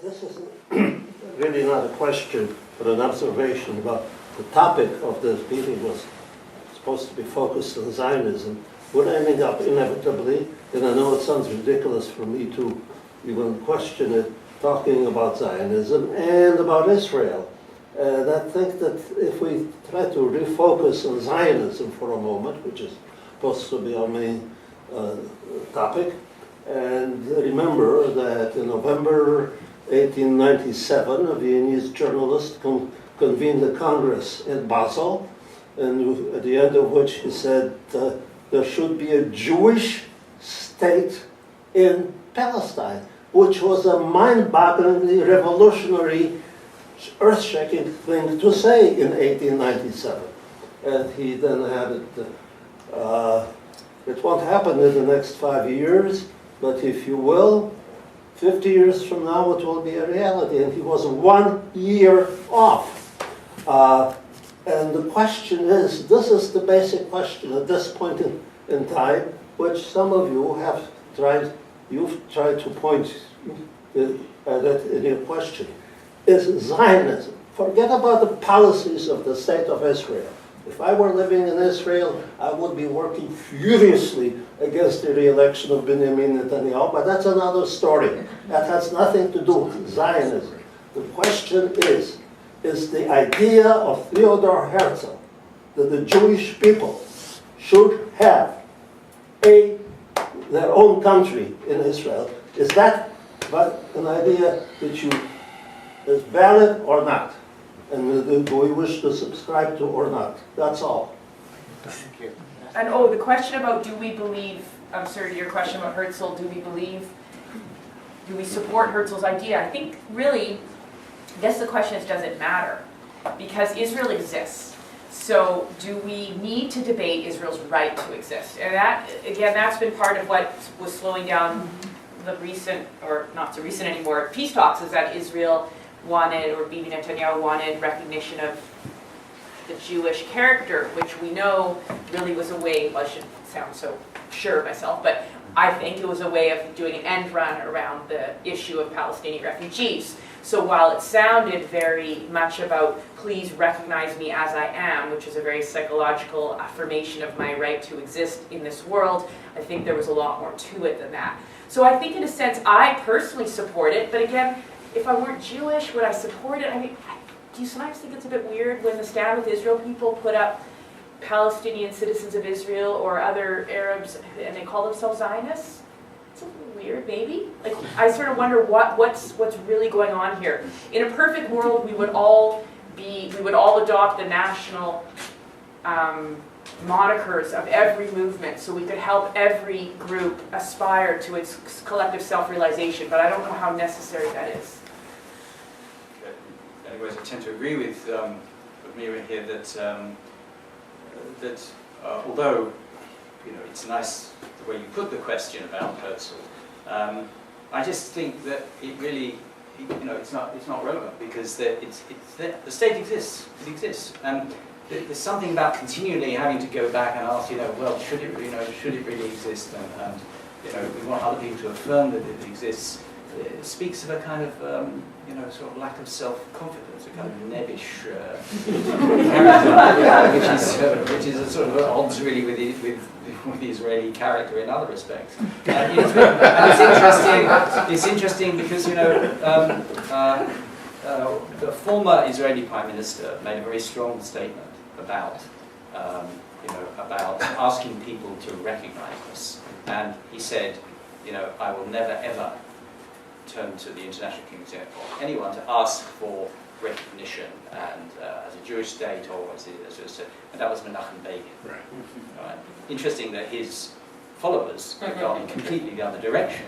This is really not a question, but an observation about the topic of this meeting was supposed to be focused on Zionism. We're ending up inevitably, and I know it sounds ridiculous for me to even question it, talking about Zionism and about Israel. And I think that if we try to refocus on Zionism for a moment, which is supposed to be our main topic, and remember that in November 1897, a Viennese journalist convened a Congress in Basel, and at the end of which he said there should be a Jewish state in Palestine, which was a mind-bogglingly revolutionary, earth-shaking thing to say in 1897. And he then added, it won't happen in the next 5 years, but if you will, 50 years from now it will be a reality. And he was 1 year off. And the question is, this is the basic question at this point in time, which some of you have tried, you've tried to point at it in your question, is Zionism. Forget about the policies of the state of Israel. If I were living in Israel, I would be working furiously against the re-election of Benjamin Netanyahu, but that's another story. That has nothing to do with Zionism. The question is the idea of Theodor Herzl that the Jewish people should have their own country in Israel, is that an idea that is valid or not? And do we wish to subscribe to or not? That's all. Thank you. And the question about do we believe, I'm sorry, your question about Herzl, do we support Herzl's idea? I think really, I guess the question is, does it matter? Because Israel exists. So do we need to debate Israel's right to exist? And that, again, that's been part of what was slowing down the recent, or not so recent anymore, peace talks, is that Israel wanted, or Bibi Netanyahu wanted, recognition of the Jewish character, which we know really was a way, well, I shouldn't sound so sure of myself, but I think it was a way of doing an end run around the issue of Palestinian refugees. So while it sounded very much about, please recognize me as I am, which is a very psychological affirmation of my right to exist in this world, I think there was a lot more to it than that. So I think in a sense, I personally support it, but again, if I weren't Jewish, would I support it? I mean, do you sometimes think it's a bit weird when the Stand With Israel people put up Palestinian citizens of Israel or other Arabs and they call themselves Zionists? It's a little weird, maybe. Like, I sort of wonder what's really going on here. In a perfect world, we would all adopt the national monikers of every movement, so we could help every group aspire to its collective self-realization. But I don't know how necessary that is. Anyways, I tend to agree with Mira here that although it's nice the way you put the question about Herzl, I just think that it really it's not relevant because the state exists. It exists, and there's something about continually having to go back and ask well, should it really exist, and we want other people to affirm that it exists. It speaks of a kind of, sort of lack of self-confidence, a kind of nebbish character, which is a sort of at odds really with the Israeli character in other respects. It's interesting because the former Israeli Prime Minister made a very strong statement about asking people to recognize us, and he said, I will never ever turn to the international community or anyone to ask for recognition and as a Jewish state or as and that was Menachem Begin. Right. Right. Interesting that his followers have gone in completely the other direction,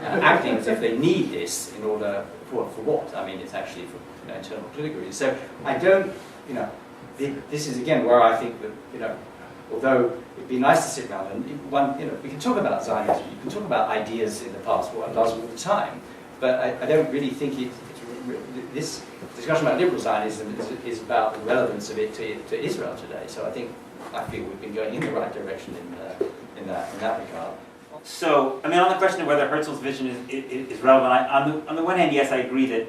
acting as if they need this in order for what? I mean, it's actually for internal political reasons. So I don't, this is again where I think that although it'd be nice to sit down and we can talk about Zionism, you can talk about ideas in the past, what does all the time. But I don't really think this discussion about liberal Zionism is about the relevance of it to Israel today. So I feel we've been going in the right direction in that regard. So, I mean, on the question of whether Herzl's vision is relevant, on the one hand, yes, I agree that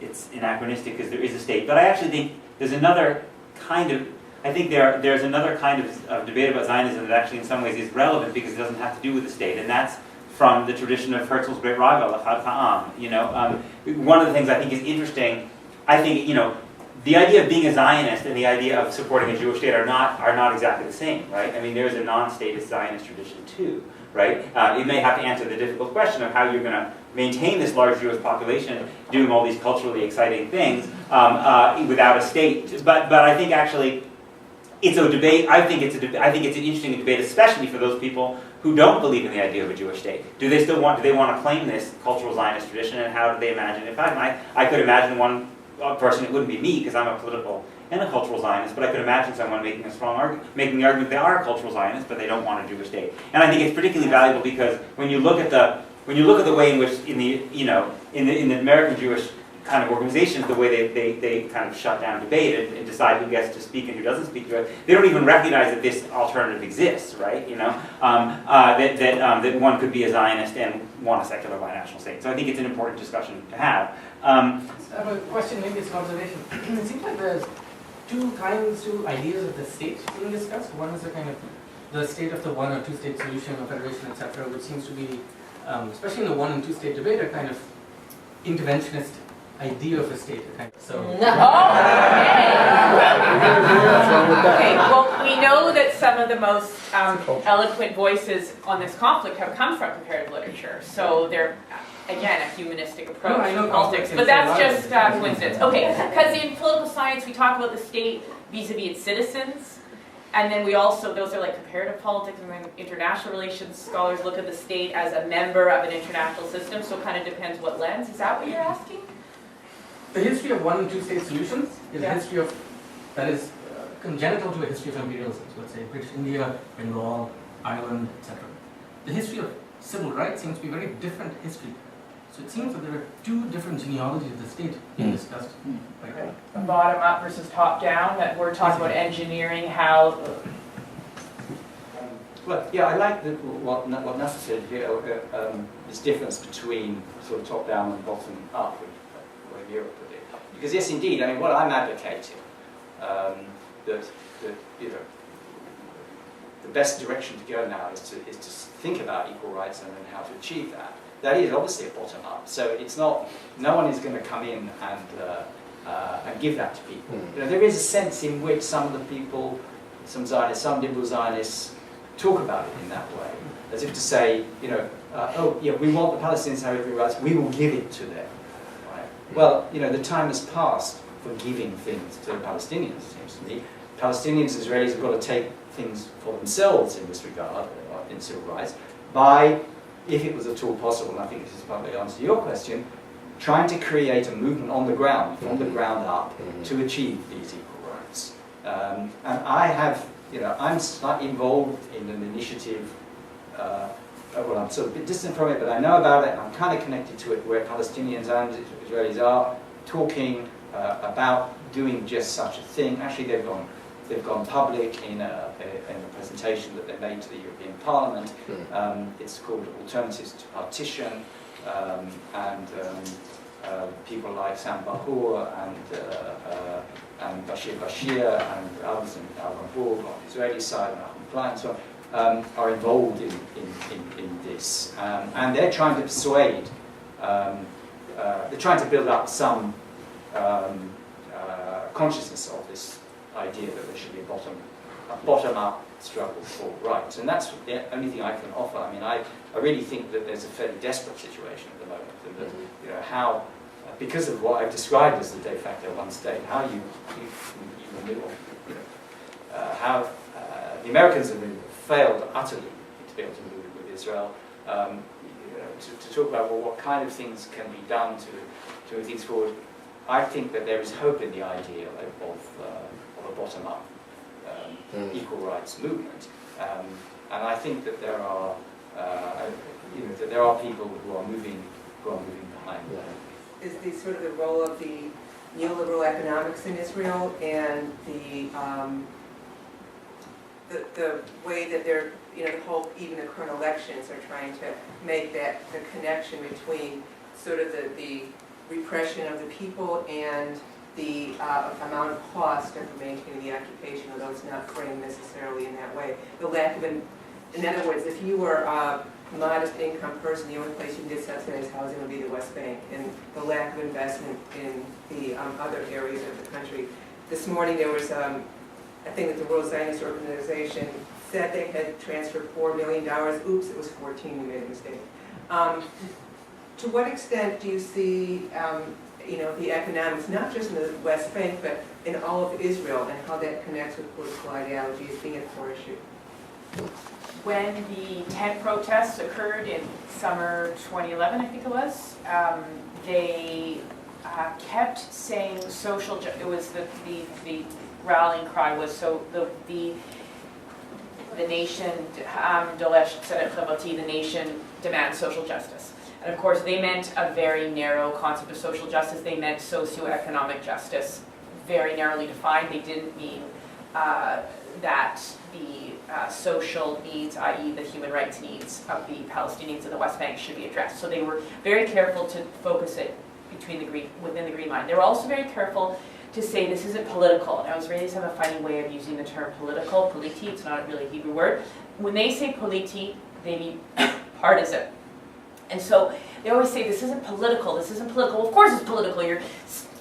it's anachronistic because there is a state, but I actually think there's another kind of, I think there's another kind of debate about Zionism that actually in some ways is relevant because it doesn't have to do with the state, and that's from the tradition of Herzl's great rival, Echad Ha'am. You know, one of the things I think is interesting, I think, you know, the idea of being a Zionist and the idea of supporting a Jewish state are not exactly the same, right? I mean, there's a non-statist Zionist tradition too, right? You may have to answer the difficult question of how you're going to maintain this large Jewish population doing all these culturally exciting things without a state. But I think actually it's a debate. I think it's an interesting debate, especially for those people who don't believe in the idea of a Jewish state. Do they want to claim this cultural Zionist tradition, and how do they imagine it? I could imagine one person, it wouldn't be me because I'm a political and a cultural Zionist, but I could imagine someone making a strong argument, making the argument they are a cultural Zionist, but they don't want a Jewish state. And I think it's particularly valuable because when you look at the way in which in the American Jewish kind of organizations, the way they kind of shut down debate and decide who gets to speak and who doesn't speak, they don't even recognize that this alternative exists, right? You know, that one could be a Zionist and want a secular binational state. So I think it's an important discussion to have. I have a question, maybe it's an observation. It seems like there's two ideas of the state being discussed. One is the kind of the state of the one or two state solution or federation, etc., which seems to be, especially in the one and two state debate, a kind of interventionist idea of a state. So. Okay, well, we know that some of the most eloquent voices on this conflict have come from comparative literature. So they're, again, a humanistic approach to politics. But that's just coincidence. Okay, because in political science, we talk about the state vis-a-vis its citizens. And then we also, those are like comparative politics, and then international relations scholars look at the state as a member of an international system. So it kind of depends what lens. Is that what you're asking? The history of one and two state solutions is a history of, that is congenital to a history of imperialism. So let's say British India, Bengal, Ireland, etc. The history of civil rights seems to be a very different history. So it seems that there are two different genealogies of the state being discussed. Okay. Bottom up versus top down, that we're talking about engineering how... Well, yeah, I like what Nasser said here, this difference between sort of top down and bottom up. Europe put it. Because yes, indeed, I mean, what I'm advocating, that you know, the best direction to go now is to think about equal rights and then how to achieve that. That is obviously a bottom up. So it's not, no one is going to come in and give that to people. You know, there is a sense in which some of the people, some Zionists, some liberal Zionists, talk about it in that way, as if to say, you know, oh yeah, we want the Palestinians to have equal rights, we will give it to them. Well, you know, the time has passed for giving things to the Palestinians, it seems to me. Palestinians, Israelis have got to take things for themselves in this regard, in civil rights, by, if it was at all possible, and I think this is partly the answer to your question, trying to create a movement on the ground, from the ground up, to achieve these equal rights. And I have, you know, I'm slightly involved in an initiative, well, I'm sort of a bit distant from it, but I know about it, and I'm kind of connected to it, where Palestinians and Israelis are talking about doing just such a thing. Actually, they've gone public in a presentation that they made to the European Parliament. It's called Alternatives to Partition, and people like Sam Bahur and Bashir and others in Al-Rahboub on the Israeli side, and Ahmed Klein and so on. Are involved in this, and they're trying to persuade, they're trying to build up some consciousness of this idea that there should be a bottom-up struggle for rights, and that's the only thing I can offer. I mean, I really think that there's a fairly desperate situation at the moment, and that, you know, how, because of what I've described as the de facto one state, how you renewal, you know, how the Americans have failed utterly to be able to move with Israel, you know, to talk about, well, what kind of things can be done to move things forward. I think that there is hope in the idea of a bottom-up equal rights movement, and I think that there are, you know, that there are people who are moving behind that. Is the sort of the role of the neoliberal economics in Israel and the the way that they're, you know, the whole, even the current elections are trying to make that, the connection between sort of the repression of the people and the amount of cost of maintaining the occupation, although it's not framed necessarily in that way. The lack of, in other words, if you were a modest income person, the only place you can get subsidized housing would be the West Bank, and the lack of investment in the other areas of the country. This morning there was, I think that the World Zionist Organization said they had transferred $4 million. Oops, it was 14, we made a mistake. To what extent do you see you know, the economics, not just in the West Bank, but in all of Israel, and how that connects with political ideology as being a core issue? When the tent protests occurred in summer 2011, I think it was, they kept saying social it was the rallying cry was so the nation the nation demands social justice. And of course they meant a very narrow concept of social justice. They meant socioeconomic justice, very narrowly defined. They didn't mean that the social needs, i.e. the human rights needs of the Palestinians in the West Bank should be addressed. So they were very careful to focus it within the Green Line. They were also very careful to say this isn't political. And Israelis have a funny way of using the term political, politi, it's not really a Hebrew word. When they say politi, they mean partisan. And so they always say this isn't political, this isn't political. Well, of course it's political. You're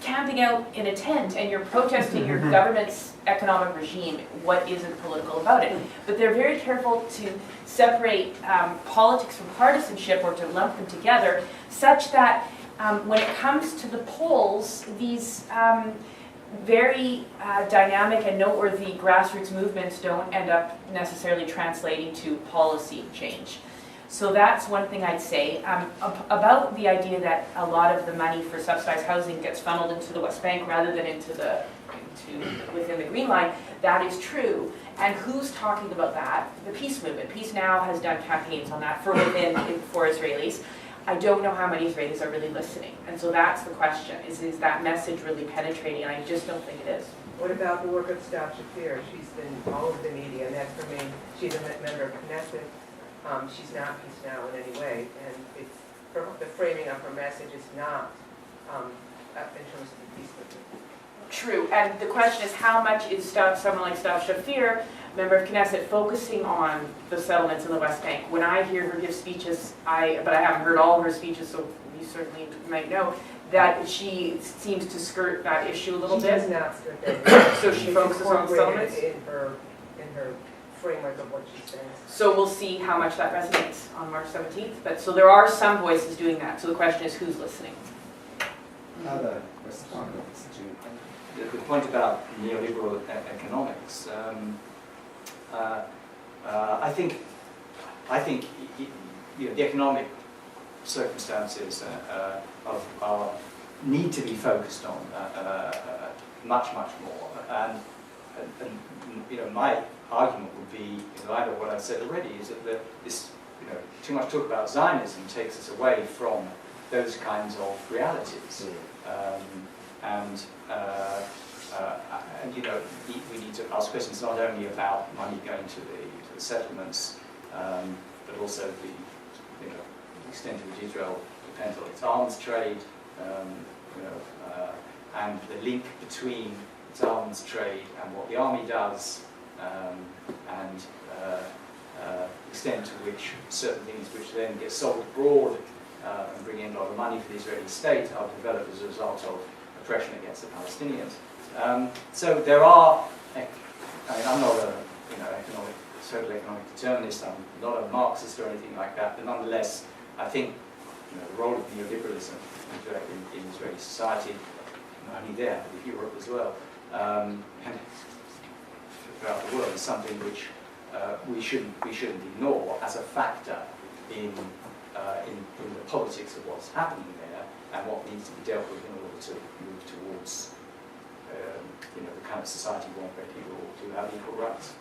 camping out in a tent and you're protesting your government's economic regime. What isn't political about it? But they're very careful to separate politics from partisanship, or to lump them together, such that when it comes to the polls, these very dynamic and noteworthy grassroots movements don't end up necessarily translating to policy change. So that's one thing I'd say. About the idea that a lot of the money for subsidized housing gets funneled into the West Bank rather than within the Green Line, that is true. And who's talking about that? The Peace Movement. Peace Now has done campaigns on that for Israelis. I don't know how many Israelis are really listening. And so that's the question, is that message really penetrating? And I just don't think it is. What about the work of Stav Shafir? She's been all over the media, and that's her main, she's a member of Knesset. She's not Peace Now in any way, and the framing of her message is not in terms of the peace movement. True, and the question is how much is someone like Stav Shafir, member of Knesset, focusing on the settlements in the West Bank? When I hear her give speeches, but I haven't heard all of her speeches, so you certainly might know, that she seems to skirt that issue a little bit. She does not skirt that. So she focuses on settlements? In her framework of what she says. So we'll see how much that resonates on March 17th. But so there are some voices doing that. So the question is, who's listening? Other responses. The point about neoliberal economics, I think you know, the economic circumstances need to be focused on much more. And you know, my argument would be, in light of what I've said already, is that this, you know, too much talk about Zionism takes us away from those kinds of realities. And you know, we need to ask questions not only about money going to the settlements, but also the extent to which Israel depends on its arms trade, you know, and the link between its arms trade and what the army does, and extent to which certain things which then get sold abroad and bring in a lot of money for the Israeli state are developed as a result of oppression against the Palestinians. So there are, I mean, I'm not a total economic determinist, I'm not a Marxist or anything like that, but nonetheless, I think the role of neoliberalism in Israeli society, not only there, but in Europe as well, and throughout the world, is something which we shouldn't ignore as a factor in the politics of what's happening there and what needs to be dealt with in order to move towards the kind of society we want, where people do have equal rights.